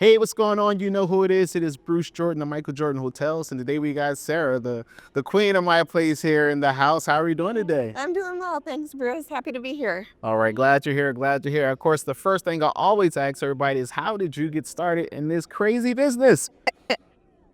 Hey, what's going on? You know who it is. It is Bruce Jordan of Michael Jordan Hotels. And today we got Sarah, the queen of my place here in the house. How are you doing today? I'm doing well. Thanks, Bruce. Happy to be here. All right, glad you're here. Glad you're here. Of course, the first thing I always ask everybody is how did you get started in this crazy business?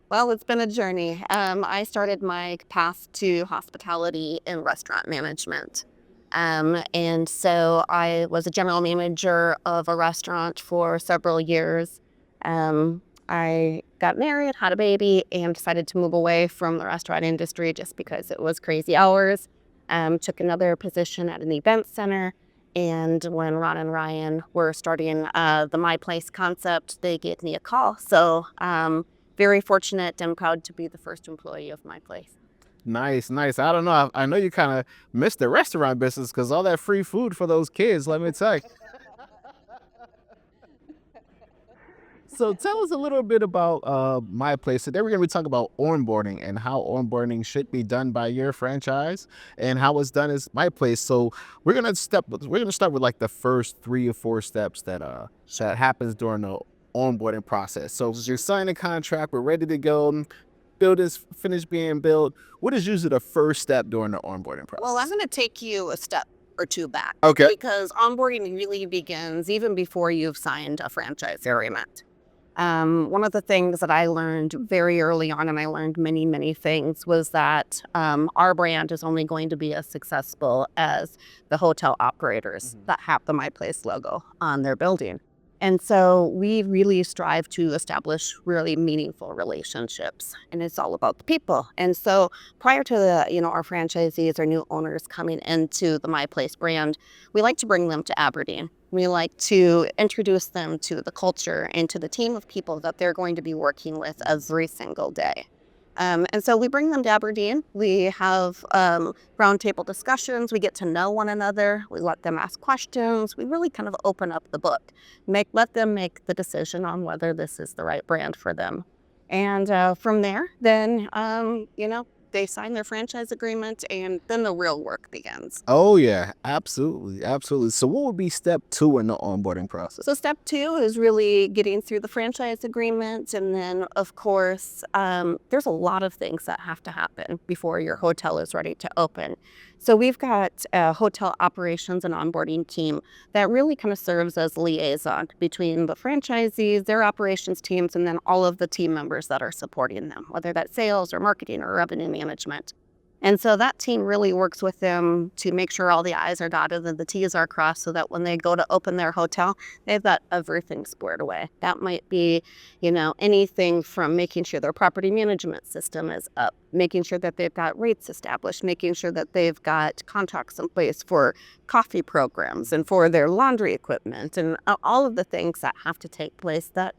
Well, it's been a journey. I started my path to hospitality and restaurant management. And so I was a general manager of a restaurant for several years. I got married, had a baby, and decided to move away from the restaurant industry just because it was crazy hours. Took another position at an event center. And when Ron and Ryan were starting the My Place concept, they gave me a call. So very fortunate and proud to be the first employee of My Place. Nice, nice. I don't know. I know you kind of missed the restaurant business because all that free food for those kids, let me tell you. So tell us a little bit about my place. Today we're going to be talking about onboarding and how onboarding should be done by your franchise and how it's done as my place. So we're gonna start with like the first 3 or 4 steps that happens during the onboarding process. So you're signing a contract, we're ready to go, building's finished being built. What is usually the first step during the onboarding process? Well, I'm going to take you a step or two back. Okay. Because onboarding really begins even before you've signed a franchise agreement. One of the things that I learned very early on, and I learned many, many things, was that our brand is only going to be as successful as the hotel operators that have the My Place logo on their building. And so we really strive to establish really meaningful relationships, and it's all about the people. And so prior to our franchisees or new owners coming into the My Place brand, we like to bring them to Aberdeen. We like to introduce them to the culture and to the team of people that they're going to be working with every single day. And so we bring them to Aberdeen. We have roundtable discussions. We get to know one another. We let them ask questions. We really kind of open up the book, let them make the decision on whether this is the right brand for them. And from there, then, they sign their franchise agreement, and then the real work begins. Oh yeah, absolutely, absolutely. So what would be step 2 in the onboarding process? So step 2 is really getting through the franchise agreement. And then, of course, there's a lot of things that have to happen before your hotel is ready to open. So we've got a hotel operations and onboarding team that really kind of serves as liaison between the franchisees, their operations teams, and then all of the team members that are supporting them, whether that's sales or marketing or revenue management. And so that team really works with them to make sure all the I's are dotted and the T's are crossed so that when they go to open their hotel, they've got everything squared away. That might be, anything from making sure their property management system is up, making sure that they've got rates established, making sure that they've got contracts in place for coffee programs and for their laundry equipment and all of the things that have to take place that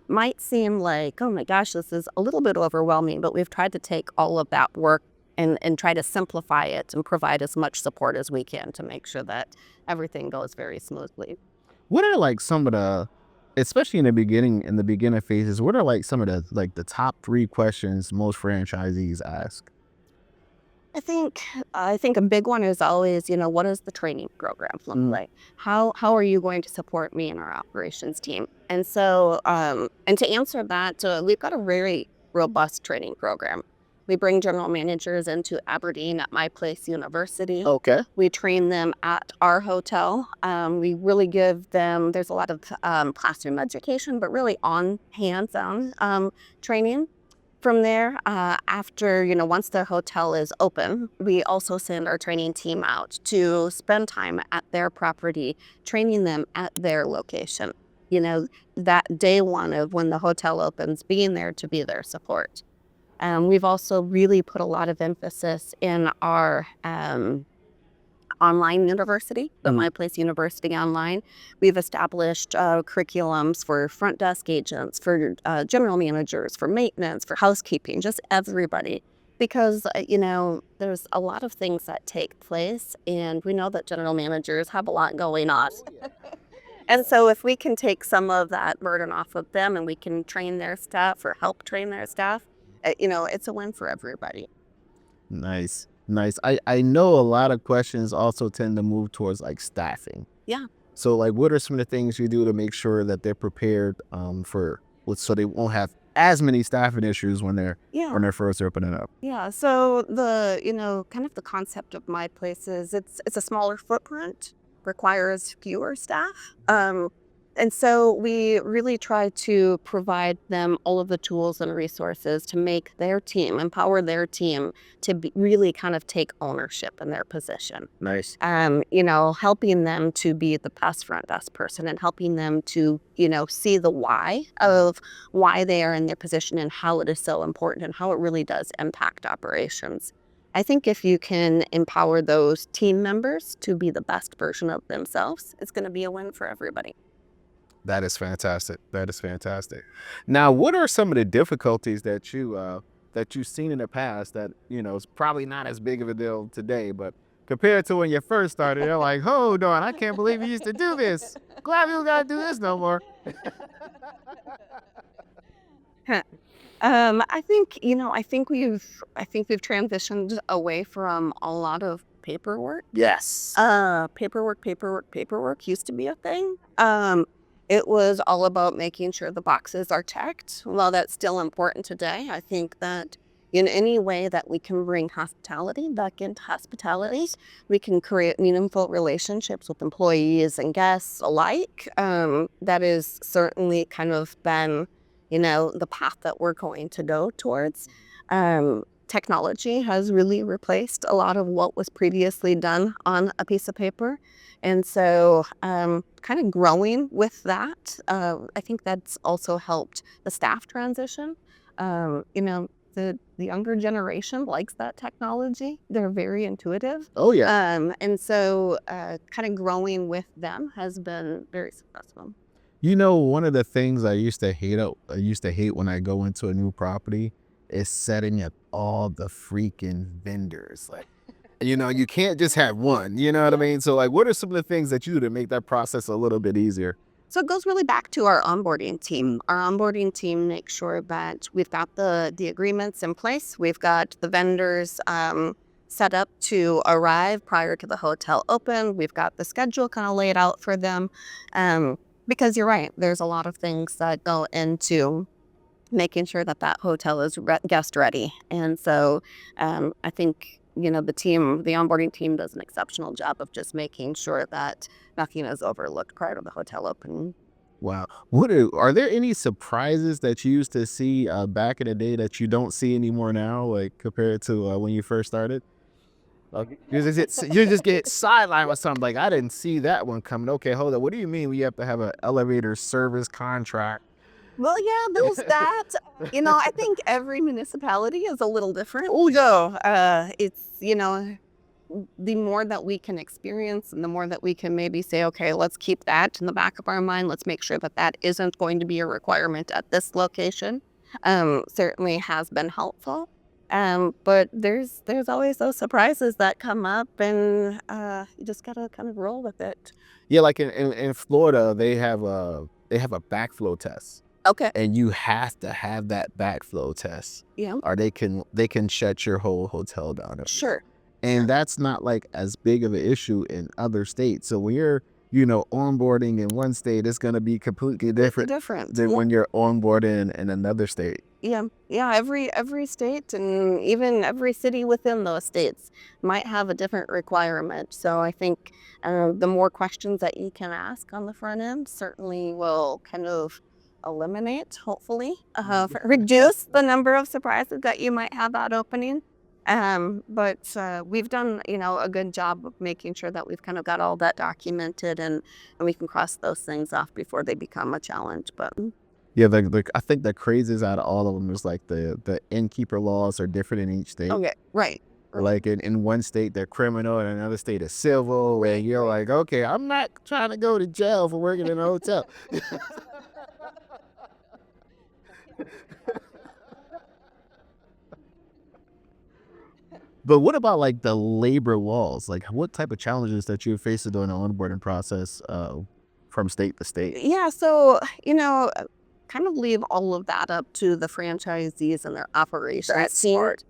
might seem like, oh my gosh, this is a little bit overwhelming, but we've tried to take all of that work and try to simplify it and provide as much support as we can to make sure that everything goes very smoothly. What are like some of the, especially in the beginning phases, what are like some of the top 3 questions most franchisees ask? I think a big one is always, what does the training program look like? How are you going to support me and our operations team? And so, and to answer that, we've got a very robust training program. We bring general managers into Aberdeen at My Place University. Okay. We train them at our hotel. We really give them, there's a lot of classroom education, but really on hands-on training. From there, after, once the hotel is open, we also send our training team out to spend time at their property, training them at their location. That day one of when the hotel opens, being there to be their support. We've also really put a lot of emphasis in our online university, the My Place University Online. We've established curriculums for front desk agents, for general managers, for maintenance, for housekeeping, just everybody. Because, there's a lot of things that take place, and we know that general managers have a lot going on. And so if we can take some of that burden off of them and we can train their staff or help train their staff, it's a win for everybody. Nice, nice. I know a lot of questions also tend to move towards like staffing. Yeah. So, like, what are some of the things you do to make sure that they're prepared so they won't have as many staffing issues Yeah. when they're first opening up? Yeah, so the kind of the concept of my place is it's a smaller footprint, requires fewer staff. And so we really try to provide them all of the tools and resources to make their team, empower their team to really kind of take ownership in their position. Nice. Helping them to be the best front desk person and helping them to, see the why of why they are in their position and how it is so important and how it really does impact operations. I think if you can empower those team members to be the best version of themselves, it's going to be a win for everybody. That is fantastic. That is fantastic. Now, what are some of the difficulties that you've seen in the past that is probably not as big of a deal today, but compared to when you first started, they're like, "Hold on, I can't believe you used to do this. Glad we don't gotta do this no more." I think we've transitioned away from a lot of paperwork. Yes. Paperwork used to be a thing. It was all about making sure the boxes are checked. While that's still important today, I think that in any way that we can bring hospitality back into hospitality, we can create meaningful relationships with employees and guests alike. That is certainly kind of been, the path that we're going to go towards. Technology has really replaced a lot of what was previously done on a piece of paper. And so, kind of growing with that, I think that's also helped the staff transition. The younger generation likes that technology. They're very intuitive. Oh yeah. And so, kind of growing with them has been very successful. One of the things I used to hate when I go into a new property is setting up all the freaking vendors. Like, you can't just have one, you know what I mean? So, like, what are some of the things that you do to make that process a little bit easier? So it goes really back to our onboarding team. Our onboarding team makes sure that we've got the agreements in place. We've got the vendors set up to arrive prior to the hotel open. We've got the schedule kind of laid out for them. Because you're right, there's a lot of things that go into making sure that that hotel is guest ready. And so I think, the onboarding team does an exceptional job of just making sure that nothing is overlooked prior to the hotel opening. Wow. Are there any surprises that you used to see back in the day that you don't see anymore now, like compared to when you first started? Like, you just get sidelined with something like, I didn't see that one coming. Okay, hold on. What do you mean we have to have an elevator service contract? Well, yeah, there's that. I think every municipality is a little different. Oh yeah. So it's, the more that we can experience and the more that we can maybe say, okay, let's keep that in the back of our mind. Let's make sure that that isn't going to be a requirement at this location. Certainly has been helpful. But there's always those surprises that come up, and you just gotta kind of roll with it. Yeah, like in Florida, they have a backflow test. Okay. And you have to have that backflow test, Yeah. or they can shut your whole hotel down. Sure. And that's not like as big of an issue in other states. So when you're, onboarding in one state, it's gonna be completely different Different. than when you're onboarding in another state. Yeah, yeah. Every state and even every city within those states might have a different requirement. So I think the more questions that you can ask on the front end certainly will kind of eliminate, hopefully, reduce the number of surprises that you might have at opening. But we've done, a good job of making sure that we've kind of got all that documented and we can cross those things off before they become a challenge. But Yeah, like I think the craziest out of all of them is like the innkeeper laws are different in each state. okay, right. Like in one state they're criminal, and another state is civil. And you're like, okay, I'm not trying to go to jail for working in a hotel. But what about like the labor laws? Like, what type of challenges that you face during the onboarding process from state to state? Yeah, so, kind of leave all of that up to the franchisees and their operations That's team. smart.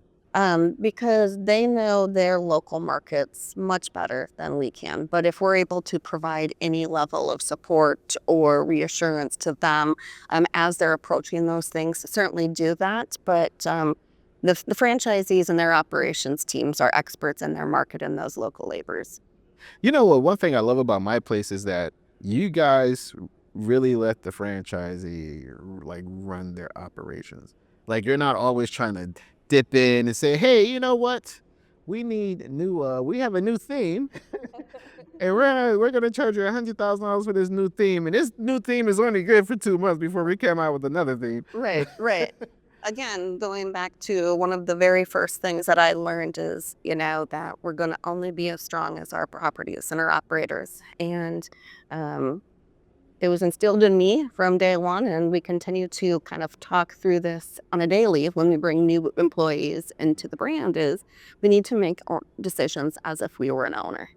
because they know their local markets much better than we can. But if we're able to provide any level of support or reassurance to them as they're approaching those things, certainly do that. But the franchisees and their operations teams are experts in their market and those local labors. You know what? One thing I love about my place is that you guys really let the franchisee like run their operations. Like you're not always trying to dip in and say, "Hey, you know what? We have a new theme, and we're gonna charge you $100,000 for this new theme, and this new theme is only good for 2 months before we come out with another theme." Right, right. Again, going back to one of the very first things that I learned is, that we're going to only be as strong as our properties and our operators. And um, it was instilled in me from day one, and we continue to kind of talk through this on a daily when we bring new employees into the brand is we need to make decisions as if we were an owner.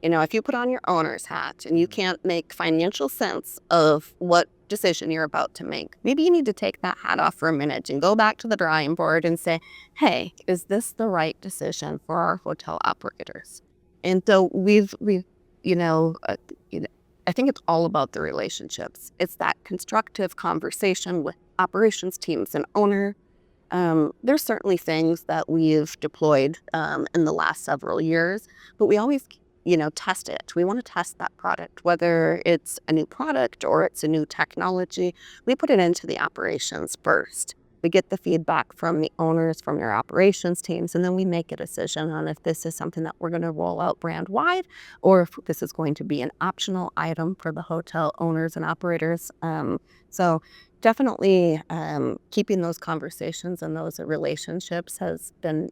If you put on your owner's hat and you can't make financial sense of what decision you're about to make, maybe you need to take that hat off for a minute and go back to the drawing board and say, hey, is this the right decision for our hotel operators? And so you know, uh, you know, I think it's all about the relationships. It's that constructive conversation with operations teams and owner. There's certainly things that we've deployed in the last several years, but we always test it. We want to test that product, whether it's a new product or it's a new technology. We put it into the operations first. We get the feedback from the owners, from their operations teams, and then we make a decision on if this is something that we're going to roll out brand wide or if this is going to be an optional item for the hotel owners and operators. So definitely keeping those conversations and those relationships has been,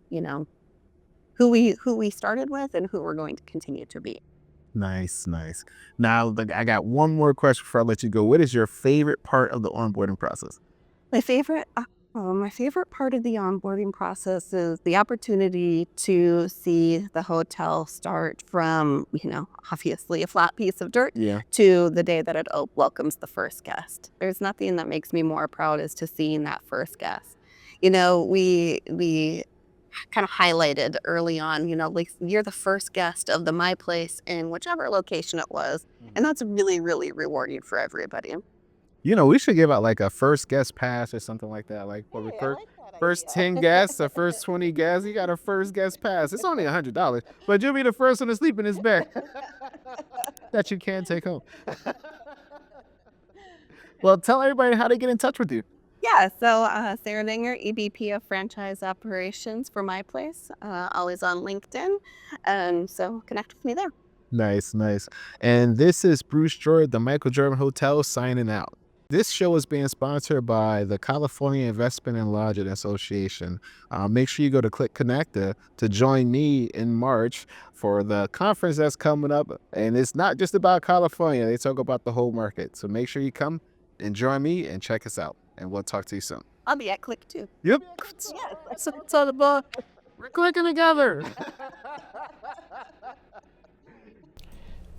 who we started with and who we're going to continue to be. Nice, nice. Now, I got one more question before I let you go. What is your favorite part of the onboarding process? My favorite part of the onboarding process is the opportunity to see the hotel start from, obviously a flat piece of dirt Yeah. to the day that it welcomes the first guest. There's nothing that makes me more proud as to seeing that first guest. We kind of highlighted early on, like you're the first guest of the My Place in whichever location it was. And that's really, really rewarding for everybody. We should give out like a first guest pass or something like that. Like for the Hey, I like that first idea. 10 guests, the first 20 guests, you got a first guest pass. It's only $100, but you'll be the first one to sleep in his bed that you can take home. Well, tell everybody how to get in touch with you. Yeah, so Sarah Dinger, EVP of Franchise Operations for My Place, always on LinkedIn. So connect with me there. Nice, nice. And this is Bruce Jordan, the Michael Jordan Hotel, signing out. This show is being sponsored by the California Investment and Lodging Association. Make sure you go to Click Connect to join me in March for the conference that's coming up. And it's not just about California. They talk about the whole market. So make sure you come and join me and check us out. And we'll talk to you soon. I'll be at Click too. Yep. Yes. It's on the book. We're clicking together.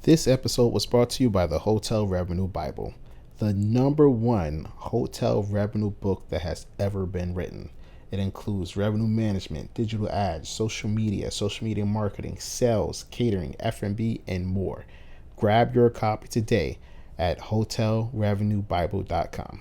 This episode was brought to you by the Hotel Revenue Bible, the #1 hotel revenue book that has ever been written. It includes revenue management, digital ads, social media marketing, sales, catering, F&B, and more. Grab your copy today at hotelrevenuebible.com.